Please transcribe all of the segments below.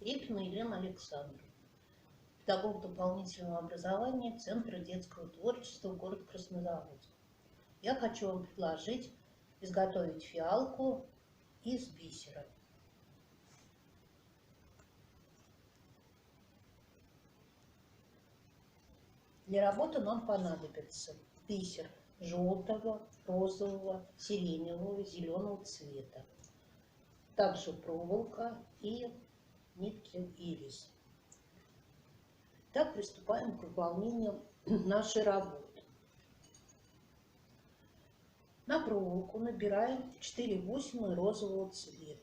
Репина Елена Александровна, педагог дополнительного образования Центра детского творчества, город Краснозаводск. Я хочу вам предложить изготовить фиалку из бисера. Для работы нам понадобится бисер желтого, розового, сиреневого, зеленого цвета. Также проволока и нитки ирис. Так, приступаем к выполнению нашей работы. На проволоку набираем 4 бусины розового цвета.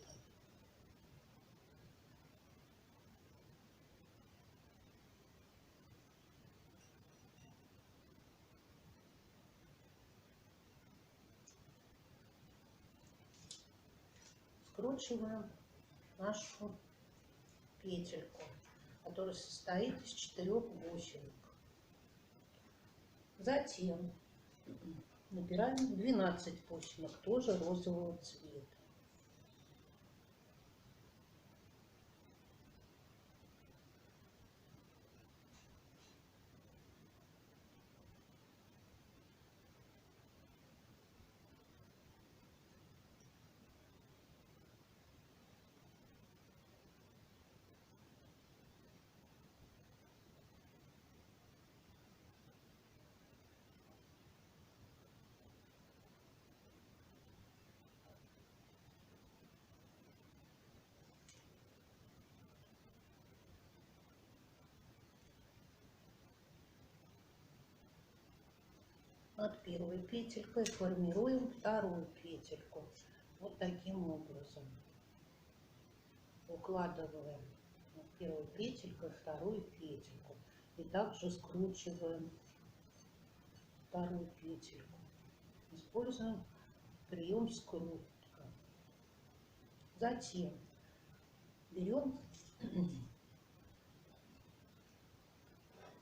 Скручиваем нашу петельку, которая состоит из 4 бусинок. Затем набираем 12 бусинок, тоже розового цвета. Над первой петелькой формируем вторую петельку. Вот таким образом. Укладываем над первой петелькой вторую петельку. И также скручиваем вторую петельку. Используем прием скрутка. Затем берем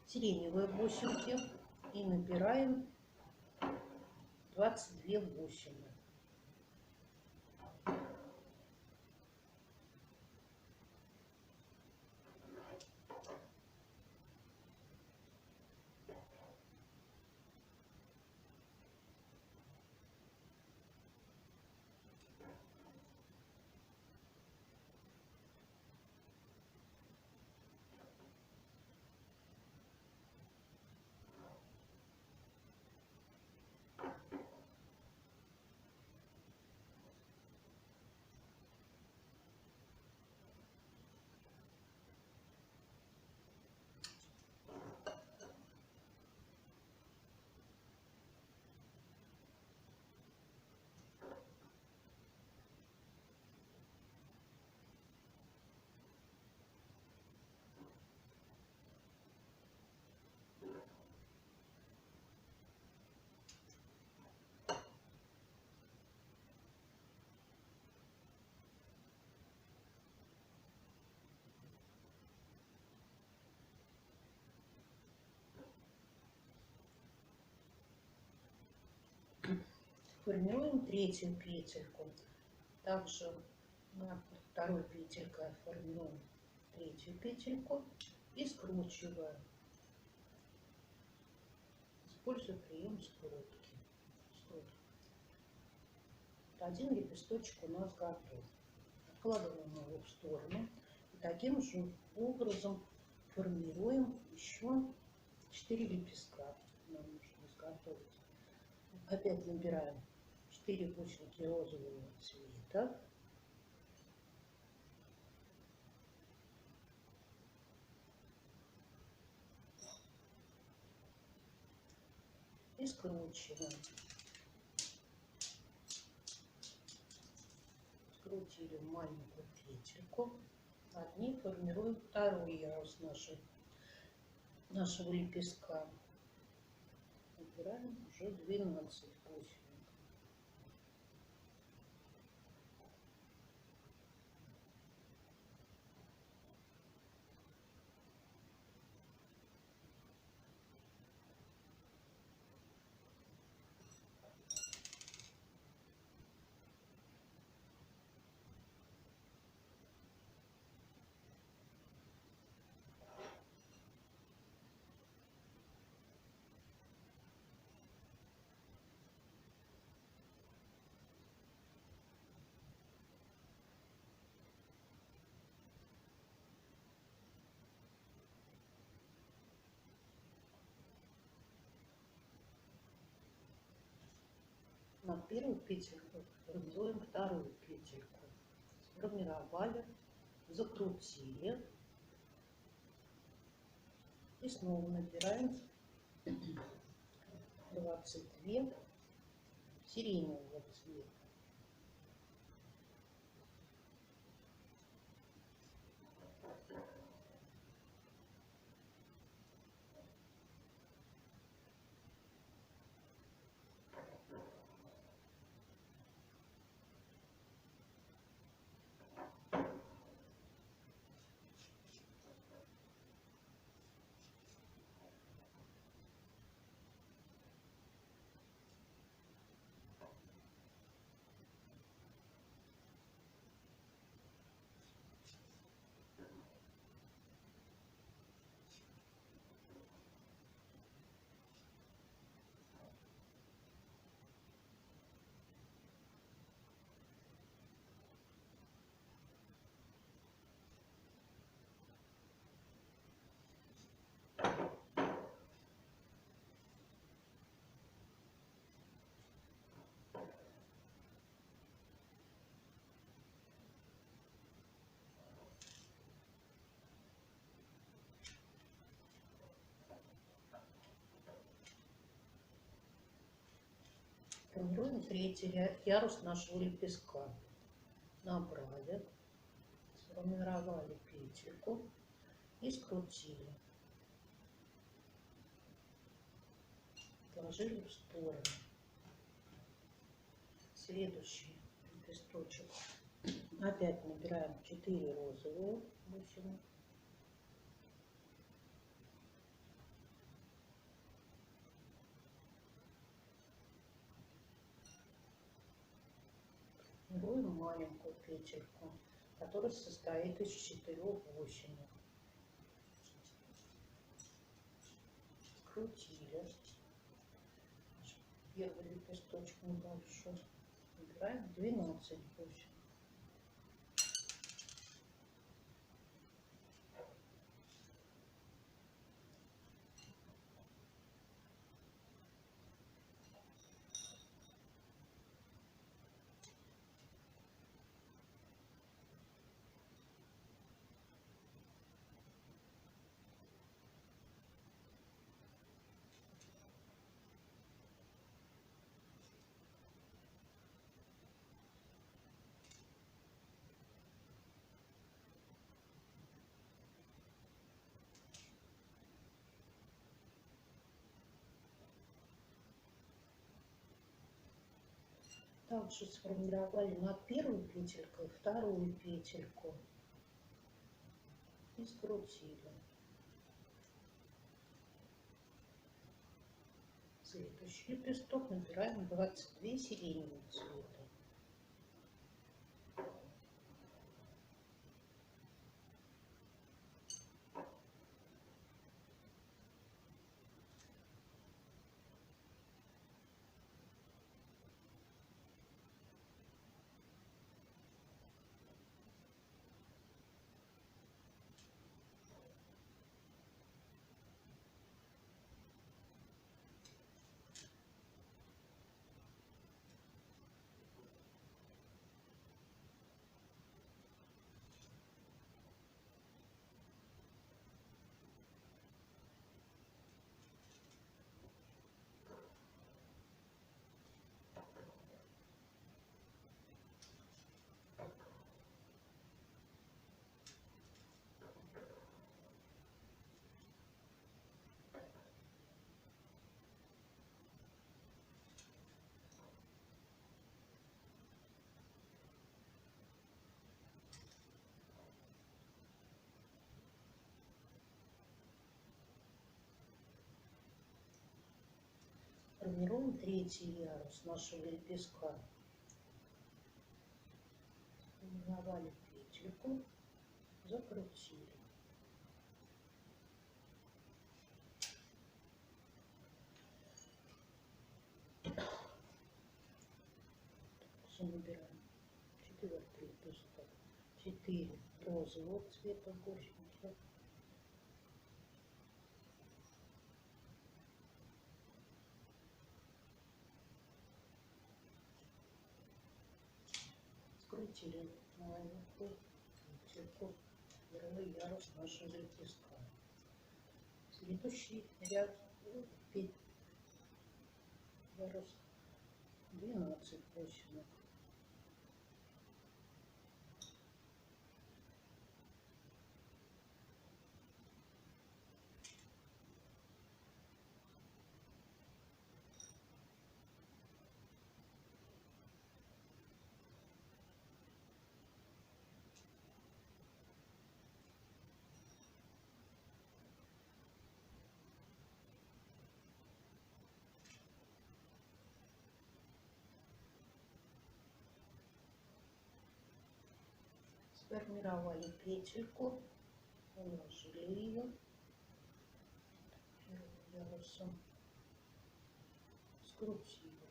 сиреневые бусинки и набираем 22 бусины. Формируем третью петельку. Также над второй петелькой формируем третью петельку и скручиваем. Используя прием скрутки. Один лепесточек у нас готов. Откладываем его в сторону. И таким же образом формируем еще 4 лепестка. Нам нужно изготовить. Опять набираем 4 бусинки розового цвета. И скручиваем. Скрутили маленькую петельку. Над ней формируем второй ярус нашего лепестка. Набираем уже 12 бусинок. На первую петельку формируем вторую петельку. Сформировали, закрутили и снова набираем 22 сиреневого цвета. Формируем третий ярус нашего лепестка. Набрали, сформировали петельку и скрутили. Положили в сторону. Следующий лепесточек. Опять набираем 4 розовые бусины. Формируем маленькую петельку, которая состоит из 4 бусинок. Скрутили. Первый лепесточек небольшой. Набираем 12 бусин. Также сформировали над первой петелькой вторую петельку и скрутили. Следующий лепесток набираем 22 сиреневого цвета. Формируем третий ярус нашего лепестка. Сформировали петельку, закрутили. Набираем 4-й лепесток, 4 розового цвета бусинки. Выкрутили маленькую петельку, первый ярус нашего лепестка. Следующий ряд ярус 12 бусинок. Сформировали петельку, уложили ее первым ярусом, скрутили.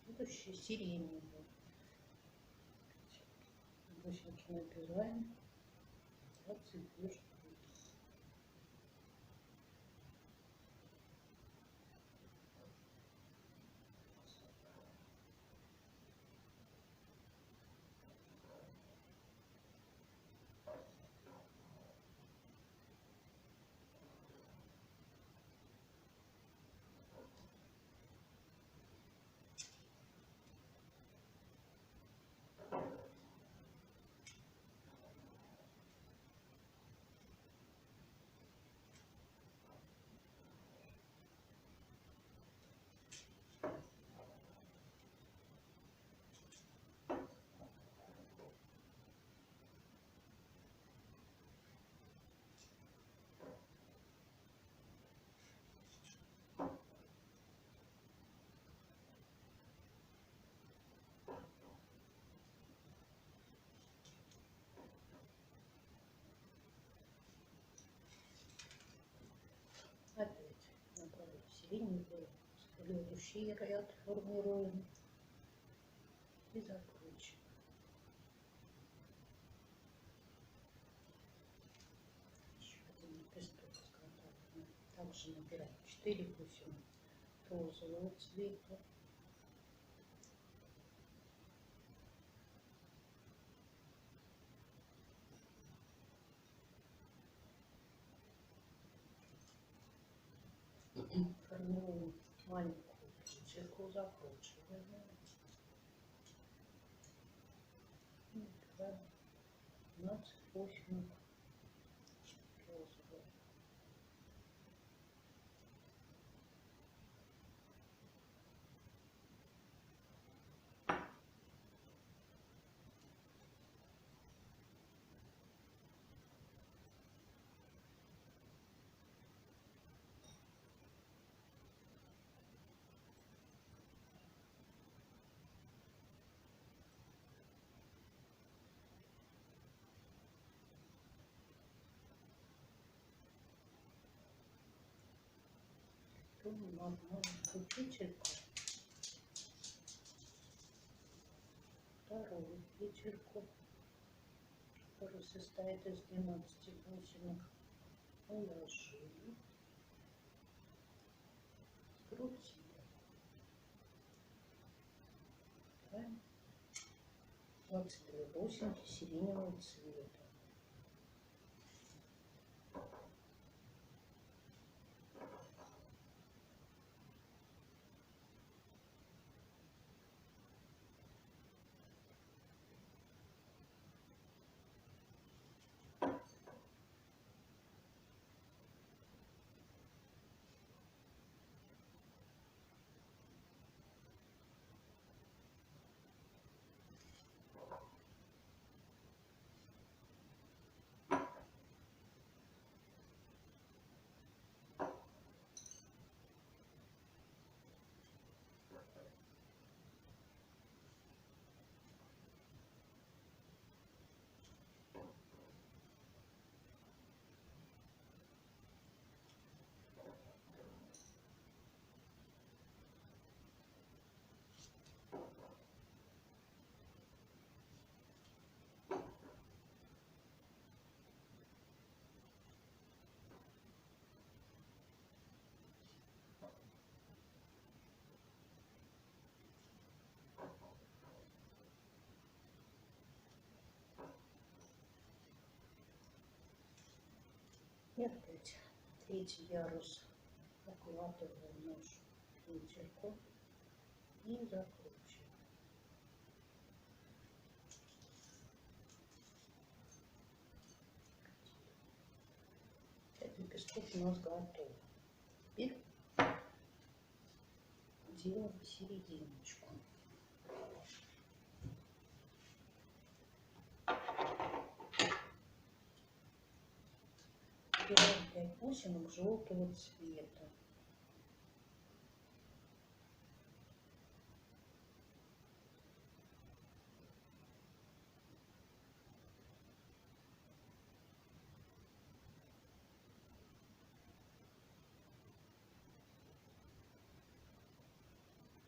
Следующий сиреневый. Бусинки набираем 22 штуки. Опять набрали сиреневый, следующий ряд формируем и закручиваем. Еще один лепесток изготовим. Также набираем 4 бусины розового цвета. Формируем маленькую петельку, закручиваем. Набираем 12 бусинок розового. Маленькую петельку, вторую петельку, которая состоит из 12 бусинок, уложили, скрутили. 22 бусинки сиреневого цвета. И опять третий ярус укладываем нашу петельку и закручиваем. 5 лепестков у нас готово. Теперь делаем серединочку. Берем 5 бусинок желтого цвета.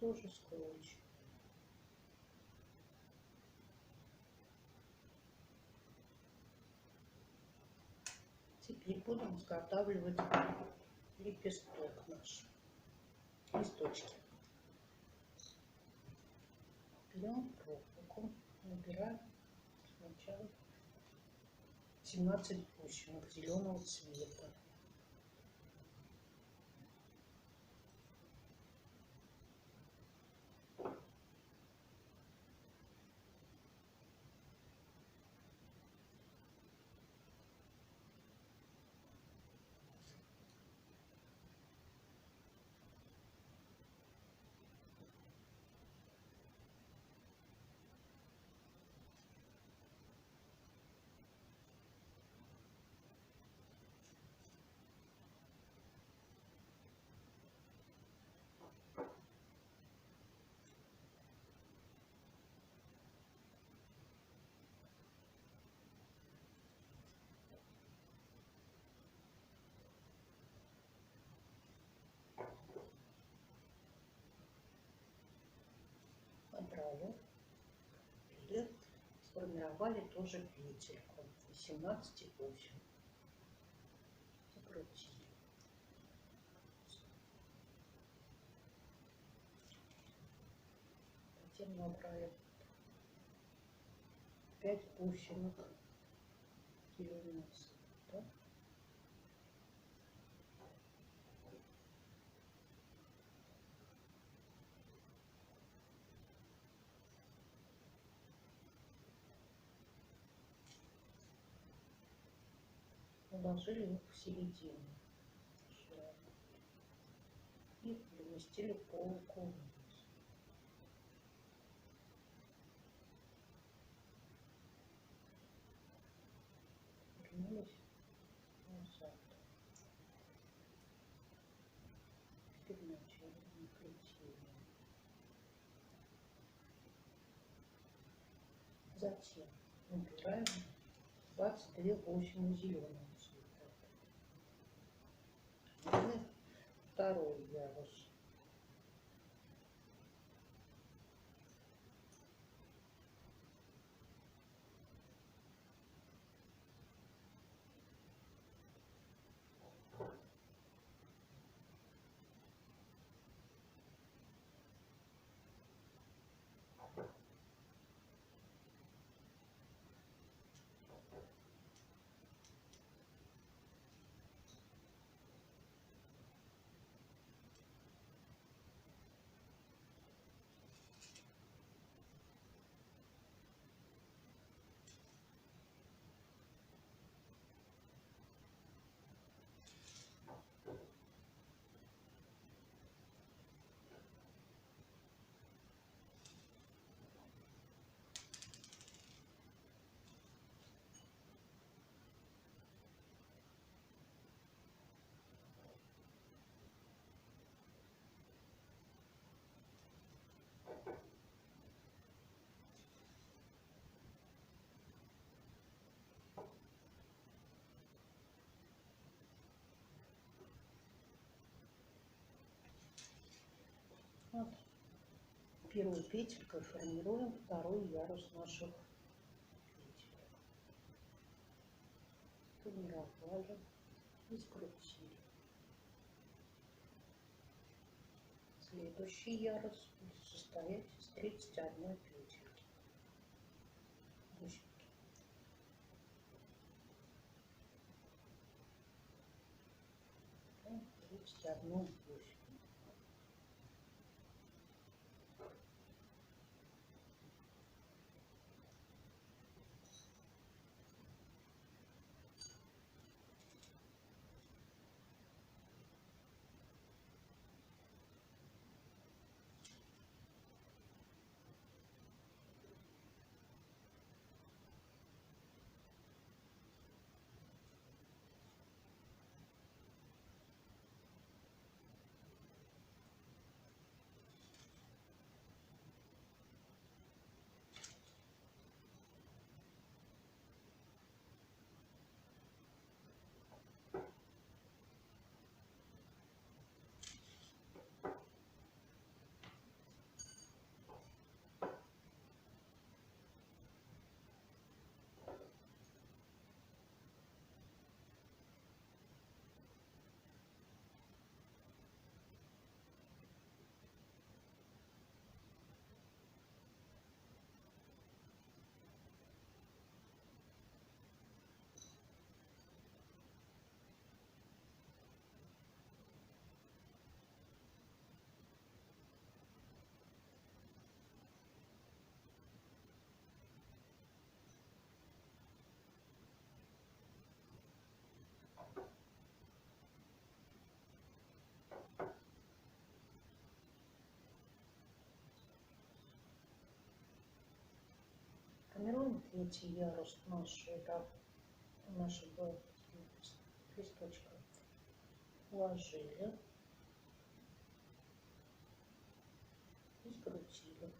Тоже скручиваем. Теперь будем изготавливать лепесток наш, листочки. Берем проволоку, набираем сначала 17 бусинок зеленого цвета. Набрали и сформировали тоже петельку из 17 бусин. Закрутили. Затем набрали 5 бусинок зеленого цвета. Уложили их в середину и переместили полку вниз. Вернулись назад. Теперь начали плетение. Затем набираем 22 бусины зеленого цвета. Далее второй ярус. Вот. Первой петелькой формируем второй ярус наших петелек. Формировали и скрутили. Следующий ярус будет состоять из 31 петельки. Бусинки. провести одну гвоздь. Формируем третий ярус нашего листочка. Уложили и скрутили.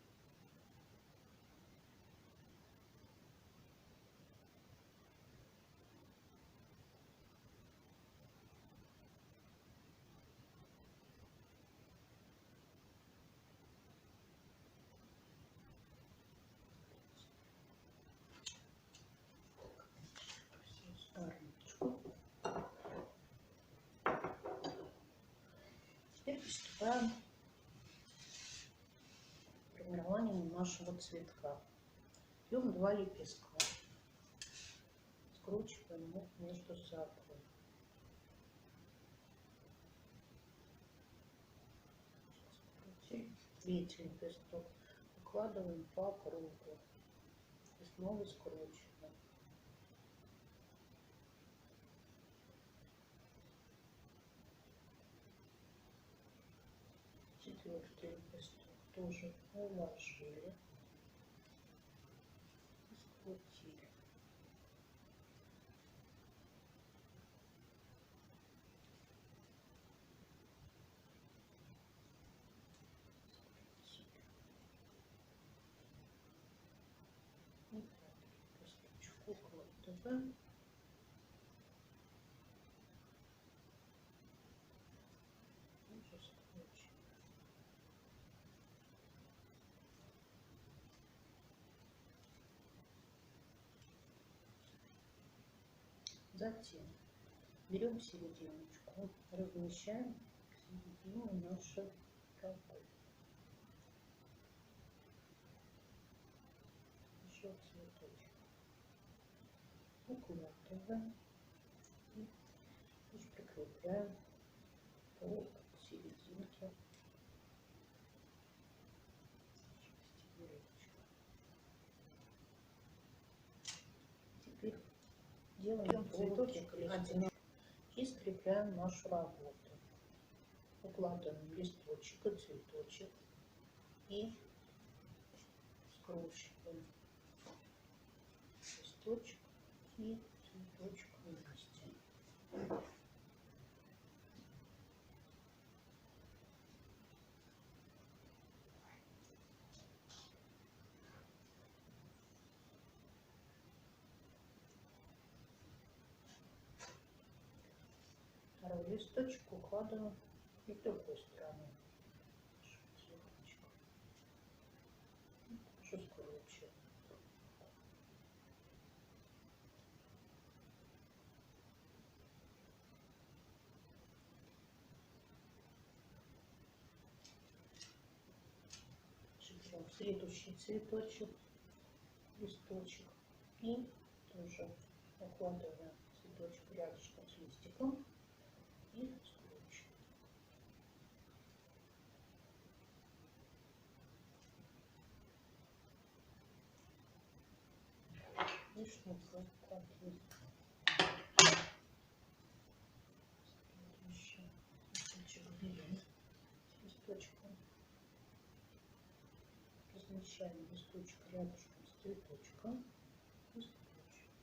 Теперь приступаем к формированию нашего цветка. Берем 2 лепестка, скручиваем их между собой. Третий лепесток укладываем по кругу и снова скручиваем. Четвертый лепесток тоже уложили и скрутили. И пятый лепесточек укладываем. Затем берем серединочку, размещаем к середине нашей работы. Еще цветочек укладываем и прикрепляем по серединке стебелечка. Теперь делаем цветочек одинаково и скрепляем нашу работу. Укладываем листочек и цветочек и скручиваем листочек и цветочек вместе. Второй листочек укладываем и с другой стороны. Тоже скручиваем. Берем следующий цветочек, листочек и тоже укладываем цветочек рядышком с листиком и скручиваем. лишний квадрат. Следующий листочек берем с листочком. Размещаем листочек рядышком с цветочком. И скручиваем.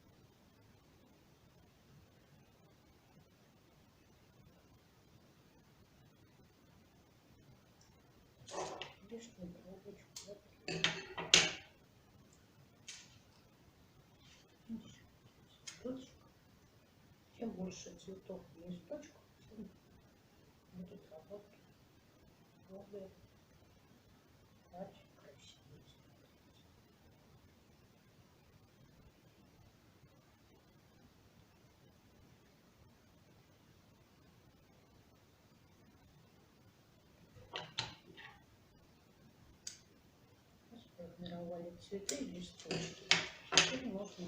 Лишнюю проволочку отрезаем. Цветочек. Чем больше цветов на листочках, тем будет работать более красивее смотреть. Сформировали цветы и листочки. Теперь можно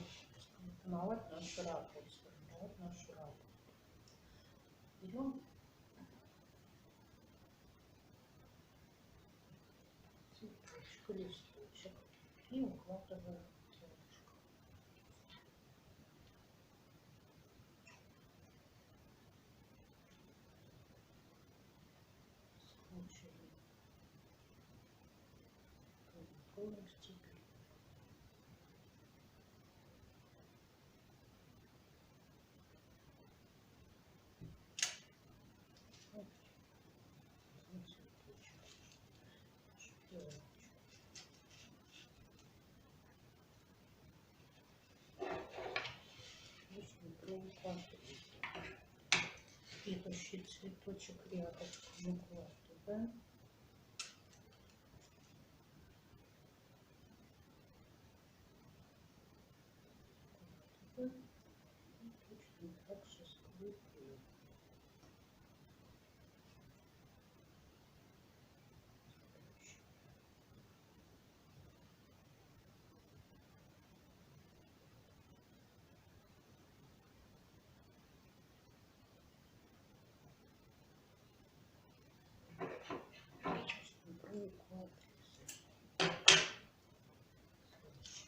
сформировать нашу работу. Берем цветочек, листочек и укладываем рядышком. Скручиваем полностью. Следующий цветочек рядышком укладываем. И точно так же скрепляем.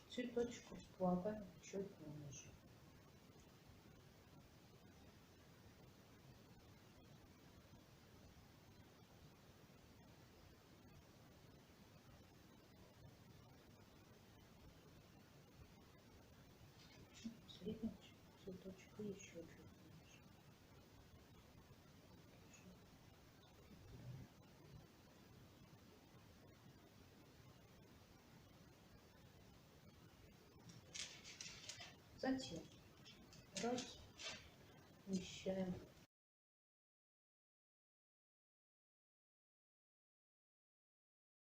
Цветочку складываем чуть ниже. Последний цветочек и еще чуть ниже. Затем размещаем